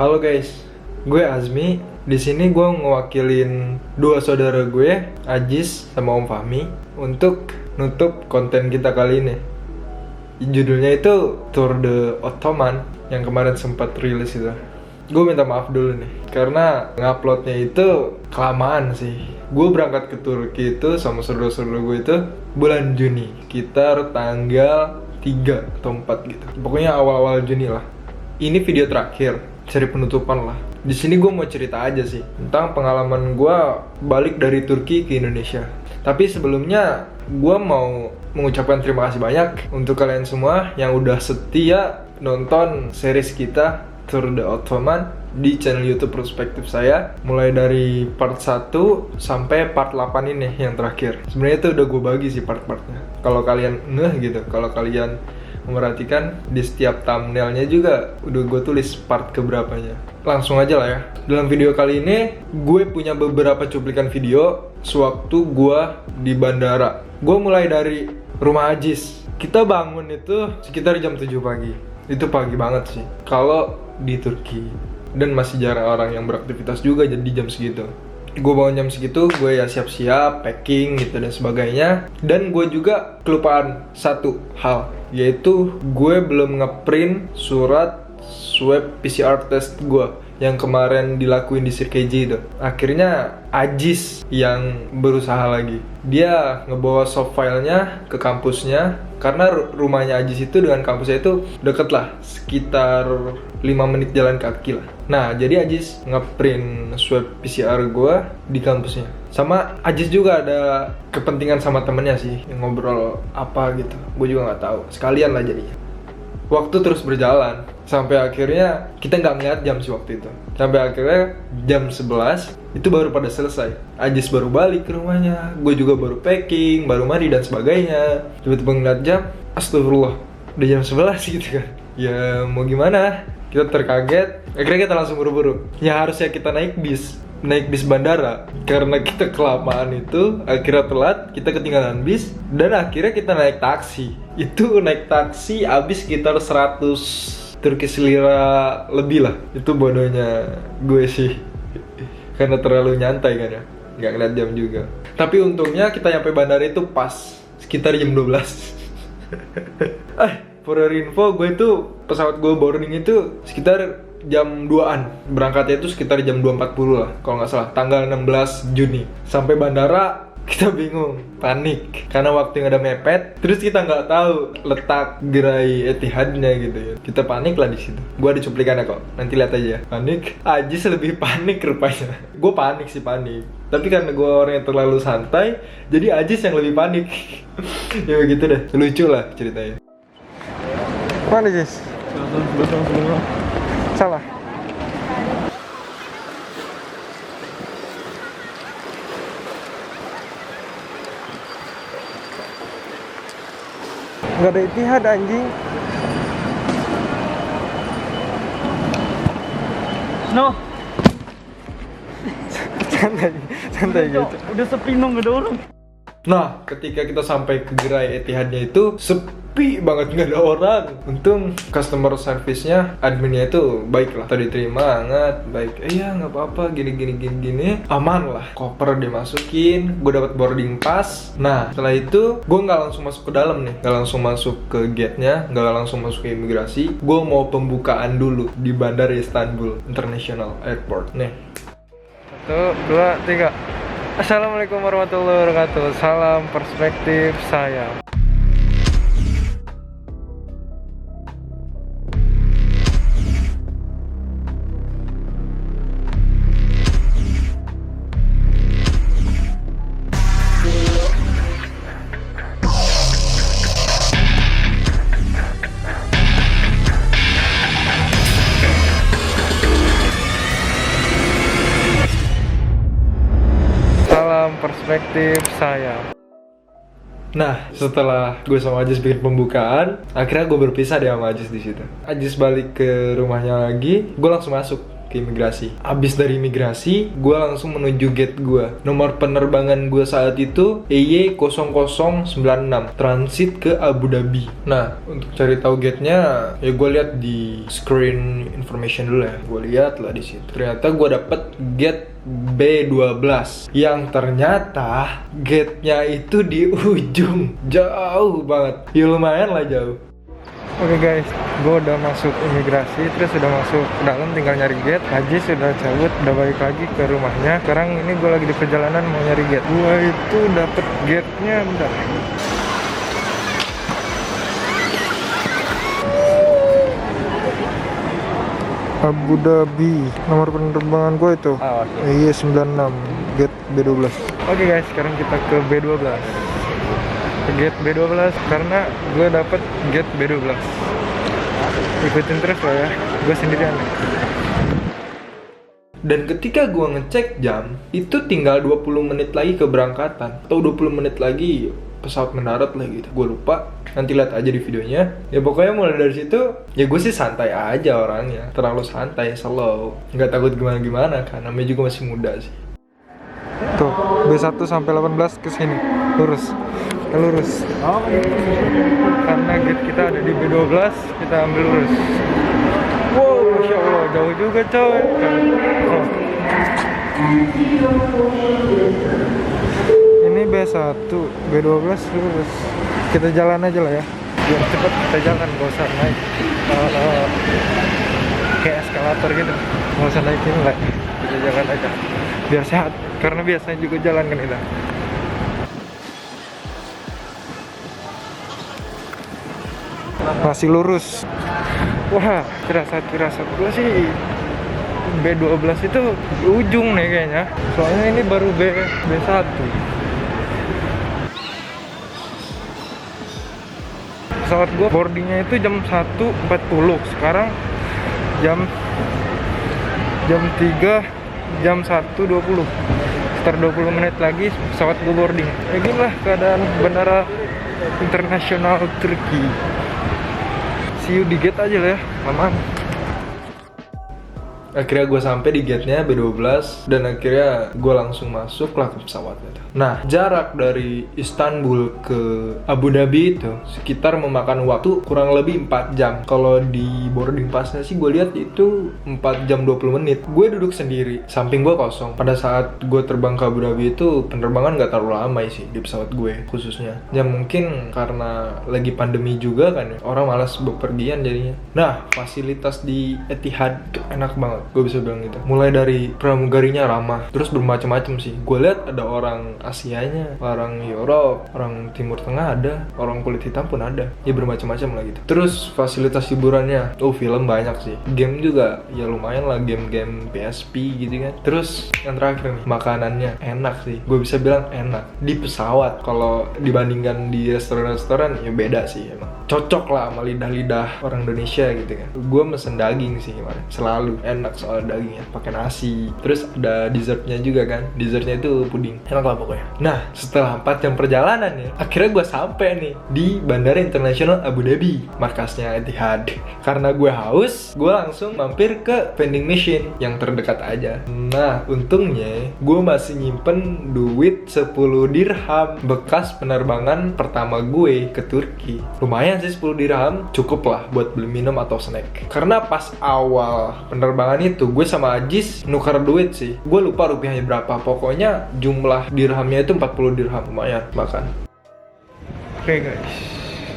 Halo guys, gue Azmi. Di sini gue ngewakilin dua saudara gue, Ajis sama Om Fahmi, untuk nutup konten kita kali ini. Judulnya itu Tour de Ottoman yang kemarin sempat rilis itu. Gue minta maaf dulu nih, karena nguploadnya itu kelamaan sih. Gue berangkat ke Turki itu sama saudara-saudara gue itu bulan Juni, sekitar tanggal 3 atau 4 gitu. Pokoknya awal-awal Juni lah. Ini video terakhir, seri penutupan lah. Di sini gue mau cerita aja sih tentang pengalaman gue balik dari Turki ke Indonesia. Tapi sebelumnya gue mau mengucapkan terima kasih banyak untuk kalian semua yang udah setia nonton series kita Tour de Ottoman di channel YouTube Perspektif saya, mulai dari part 1 sampai part 8 ini yang terakhir. Sebenarnya itu udah gue bagi sih part-partnya. Kalau kalian ngeh gitu, kalau kalian memperhatikan di setiap thumbnailnya juga udah gue tulis part keberapanya. Langsung aja lah ya. Dalam video kali ini gue punya beberapa cuplikan video sewaktu gue di bandara. Gue mulai dari rumah Ajis. Kita bangun itu sekitar jam 7 pagi. Itu pagi banget sih kalau di Turki, dan masih jarang orang yang beraktivitas juga jadi jam segitu. Gue bangun jam segitu, gue ya siap-siap, packing gitu dan sebagainya. Dan gue juga kelupaan satu hal, yaitu gue belum ngeprint surat swab PCR test gue yang kemarin dilakuin di Sirkeji itu. Akhirnya Ajis yang berusaha lagi. Dia ngebawa soft filenya ke kampusnya, karena rumahnya Ajis itu dengan kampusnya itu deket lah, sekitar 5 menit jalan kaki lah. Nah, jadi Ajis ngeprint swab PCR gue di kampusnya. Sama Ajis juga ada kepentingan sama temennya sih, yang ngobrol apa gitu. Gue juga nggak tahu. Sekalian lah jadinya. Waktu terus berjalan sampai akhirnya kita nggak ngeliat jam sih waktu itu. Sampai akhirnya jam 11 itu baru pada selesai. Ajis baru balik ke rumahnya, gue juga baru packing, baru mandi dan sebagainya. Tiba-tiba ngeliat jam, astagfirullah, udah jam 11 gitu kan. Ya mau gimana? Kita terkaget. Akhirnya kita langsung buru-buru. Ya harusnya kita naik bis bandara, karena kita kelamaan itu akhirnya telat, kita ketinggalan bis, dan akhirnya kita naik taksi. Itu naik taksi habis sekitar 100 Turkish lira lebih lah. Itu bodohnya gue sih karena terlalu nyantai kan ya, nggak ngeliat jam juga. Tapi untungnya kita nyampe bandara itu pas sekitar jam 12. For your info, gue tuh pesawat gue boarding itu sekitar jam 2an. Berangkatnya itu sekitar jam 2.40 lah kalau nggak salah, tanggal 16 Juni. Sampai bandara kita bingung, panik karena waktu yang ada mepet. Terus kita nggak tahu letak gerai Etihadnya gitu ya. Kita panik lah di situ. Gue ada cuplikannya kok, nanti lihat aja. Panik. Ajis lebih panik rupanya. Gue panik sih, panik. Tapi karena gue orang yang terlalu santai, jadi Ajis yang lebih panik. Ya begitu deh. Lucu lah ceritanya. Mana Jis? Salah. Nggak ada Etihad anjing. No. santai gitu. Udah sepi nong, gak ada orang. Nah, ketika kita sampai ke gerai Etihadnya itu sepi banget, nggak ada orang. Untung customer service-nya, adminnya itu baik lah. Tadi terima hangat, baik. Iya nggak apa-apa, gini, aman lah. Koper dimasukin, gue dapat boarding pass. Nah, setelah itu gue nggak langsung masuk ke dalam nih, nggak langsung masuk ke gate-nya, nggak langsung masuk ke imigrasi. Gue mau pembukaan dulu di Bandara Istanbul International Airport. Nih, 1, 2, 3. Assalamualaikum warahmatullahi wabarakatuh. Salam perspektif saya. Perspektif saya. Nah, setelah gue sama Ajis bikin pembukaan, akhirnya gue berpisah deh sama Ajis di situ. Ajis balik ke rumahnya lagi, gue langsung masuk ke imigrasi. Abis dari imigrasi, gue langsung menuju gate gue. Nomor penerbangan gue saat itu EY0096 transit ke Abu Dhabi. Nah, untuk cari tahu gate-nya, ya gue lihat di screen information dulu ya. Gue lihat lah di situ. Ternyata gue dapet gate B12 yang ternyata gate-nya itu di ujung, jauh banget. Ya lumayan lah jauh. Oke guys, gue udah masuk imigrasi, terus udah masuk ke dalam, tinggal nyari gate. Haji sudah cabut, udah balik lagi ke rumahnya. Sekarang ini gue lagi di perjalanan mau nyari gate. Gue itu dapet gate-nya, bentar. Abu Dhabi, nomor penerbangan gue itu iya 96, gate B12. Oke guys, sekarang kita ke B12, ke gate B12 karena gue dapet gate B12. Ikutin terus lah ya, gue sendirian. Dan ketika gue ngecek jam, itu tinggal 20 menit lagi keberangkatan, atau 20 menit lagi pesawat mendarat lah gitu. Gue lupa, nanti lihat aja di videonya. Ya pokoknya mulai dari situ, ya gue sih santai aja orangnya, terlalu santai, slow, nggak takut gimana-gimana kan, namanya juga masih muda sih. Tuh, B1 sampai 18 ke sini, lurus, kita lurus. Karena gate kita ada di B12, kita ambil lurus. Wow, masya Allah, jauh juga coy. Oh. Ini B1, B12 lurus. Kita jalan aja lah ya, biar cepet kita jalan, gak usah naik kayak eskalator gitu, gak usah naikin lah, kita jalan aja biar sehat, karena biasanya juga jalan kan kita. Masih lurus. Wah, firasat gue sih B12 itu di ujung nih kayaknya, soalnya ini baru B1. Pesawat gue boardingnya itu jam 1.40, sekarang jam 3, jam 1.20, sekitar 20 menit lagi pesawat gue boarding. Ya gini lah keadaan bandara internasional Turki. See you di gate aja lah ya, aman. Akhirnya gue sampai di gate-nya B12 dan akhirnya gue langsung masuk lah ke pesawat gitu. Nah, jarak dari Istanbul ke Abu Dhabi itu sekitar memakan waktu kurang lebih 4 jam. Kalau di boarding pass-nya sih gue lihat itu 4 jam 20 menit. Gue duduk sendiri, samping gue kosong. Pada saat gue terbang ke Abu Dhabi itu penerbangan gak terlalu lama sih di pesawat gue khususnya. Ya mungkin karena lagi pandemi juga kan ya, orang malas bepergian jadinya. Nah, fasilitas di Etihad itu enak banget, gue bisa bilang gitu. Mulai dari pramugarinya ramah, terus bermacam-macam sih. Gue lihat ada orang Asianya, orang Europe, orang Timur Tengah ada, orang kulit hitam pun ada. Ya bermacam-macam lah gitu. Terus fasilitas hiburannya, film banyak sih. Game juga ya lumayan lah, game-game PSP gitu kan. Terus yang terakhir nih, makanannya enak sih. Gue bisa bilang enak. Di pesawat kalau dibandingkan di restoran-restoran ya beda sih emang. Cocok lah sama lidah-lidah orang Indonesia gitu kan. Gue mesen daging sih kemarin, selalu enak soal dagingnya, pakai nasi. Terus ada dessertnya juga kan, dessertnya itu puding, enak lah pokoknya. Nah, setelah 4 jam perjalanan ya, akhirnya gue sampai nih di Bandara Internasional Abu Dhabi, markasnya Etihad. Karena gue haus, gue langsung mampir ke vending machine yang terdekat aja. Nah, untungnya gue masih nyimpen duit 10 dirham bekas penerbangan pertama gue ke Turki. Lumayan sih 10 dirham, cukup lah buat beli minum atau snack. Karena pas awal penerbangan itu gue sama Ajis nukar duit sih, gue lupa rupiahnya berapa, pokoknya jumlah dirhamnya itu 40 dirham, lumayan makan. Oke guys,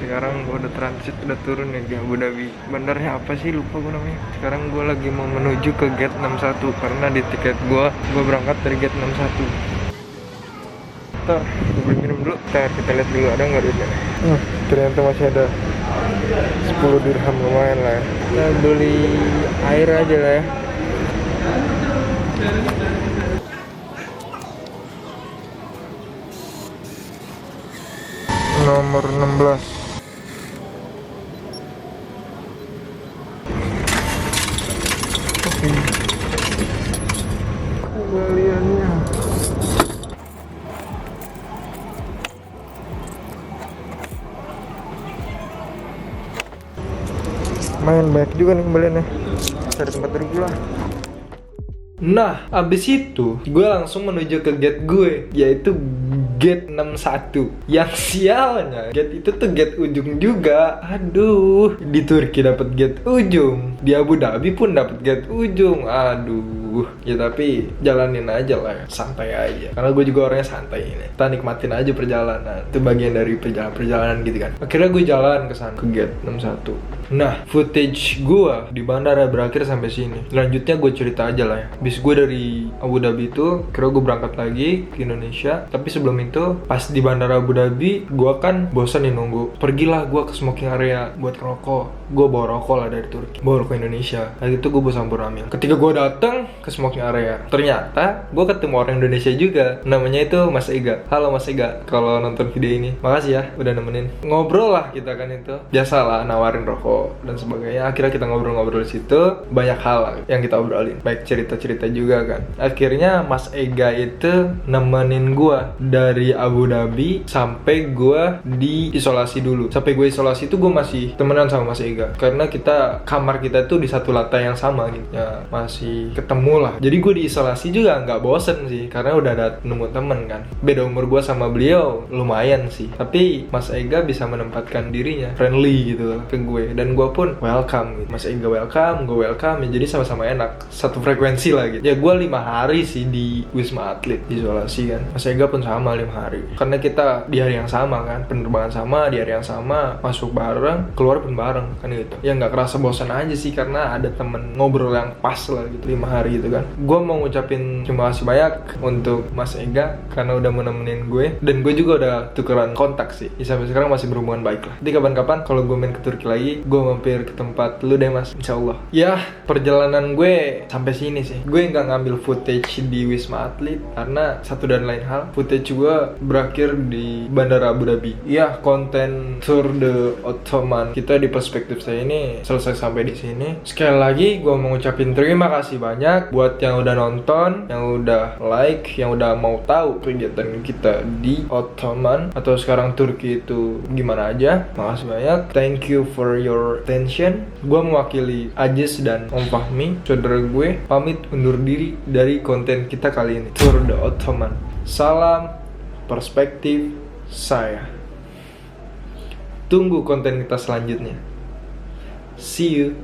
sekarang gue udah transit, udah turun nih di Abu Dhabi. Bandarnya apa sih, lupa gue namanya. Sekarang gue lagi mau menuju ke gate 61 karena di tiket gue berangkat dari gate 61. Ntar kita beli minum dulu, kita lihat dulu ada nggak duitnya. Ternyata masih ada 10 dirham, lumayan lah ya. Kita beli air aja lah ya. Nomor 16. Kembaliannya main banyak juga nih kembaliannya, dari tempat duduk lah. Nah, abis itu gue langsung menuju ke gate gue, yaitu gate 61. Yang sialnya, gate itu tuh gate ujung juga. Aduh, di Turki dapat gate ujung, di Abu Dhabi pun dapat gate ujung. Aduh, ya tapi jalanin aja lah, santai aja. Karena gue juga orangnya santai ini. Kita nikmatin aja perjalanan. Itu bagian dari perjalanan gitu kan. Akhirnya gue jalan ke sana, ke gate 61. Nah, footage gue di bandara berakhir sampai sini. Selanjutnya gue cerita aja lah ya. Bis gue dari Abu Dhabi itu, kira gue berangkat lagi ke Indonesia. Tapi sebelum itu, pas di bandara Abu Dhabi, gue kan bosan nih nunggu. Pergilah gue ke smoking area buat ngerokok. Gue bawa rokok lah dari Turki, bawa rokok Indonesia. Lalu itu gue bawa sampur amil. Ketika gue datang ke smoking area, ternyata gue ketemu orang Indonesia juga. Namanya itu Mas Ega. Halo Mas Ega, kalau nonton video ini, makasih ya udah nemenin. Ngobrol lah kita kan itu. Biasalah nawarin rokok dan sebagainya. Akhirnya kita ngobrol-ngobrol di situ, banyak hal yang kita obrolin, baik cerita-cerita juga kan. Akhirnya Mas Ega itu nemenin gua dari Abu Dhabi sampai gua diisolasi dulu. Sampai gue isolasi itu gue masih temenan sama Mas Ega, karena kamar kita tuh di satu lantai yang sama gitu ya, masih ketemu lah. Jadi gue diisolasi juga nggak bosen sih, karena udah ada nemu temen kan. Beda umur gue sama beliau lumayan sih, tapi Mas Ega bisa menempatkan dirinya friendly gitu ke gue, dan gue pun welcome gitu. Mas Ega welcome, gue welcome ya, jadi sama-sama enak, satu frekuensi lah gitu ya. Gue 5 hari sih di Wisma Atlet isolasi kan. Mas Ega pun sama 5 hari, karena kita di hari yang sama kan, penerbangan sama, di hari yang sama, masuk bareng, keluar pun bareng kan gitu ya. Nggak kerasa bosan aja sih, karena ada temen ngobrol yang pas lah gitu 5 hari gitu kan. Gue mau ngucapin terima kasih banyak untuk Mas Ega karena udah menemenin gue, dan gue juga udah tukeran kontak sih ya, sampai sekarang masih berhubungan baik lah. Jadi kapan-kapan kalau gue main ke Turki lagi, gue mampir ke tempat lu deh Mas, insyaallah. Ya, perjalanan gue sampai sini sih. Gue nggak ngambil footage di Wisma Atlet karena satu dan lain hal. Footage gue berakhir di Bandara Abu Dhabi. Ya, konten Tour de Ottoman kita di perspektif saya ini selesai sampai di sini. Sekali lagi gue mau ngucapin terima kasih banyak buat yang udah nonton, yang udah like, yang udah mau tahu kegiatan kita di Ottoman atau sekarang Turki itu gimana aja. Makasih banyak. Thank you for your attention. Gue mewakili Ajis dan Om Fahmi, saudara gue, pamit undur diri dari konten kita kali ini, Tour de Ottoman. Salam perspektif saya. Tunggu konten kita selanjutnya. See you.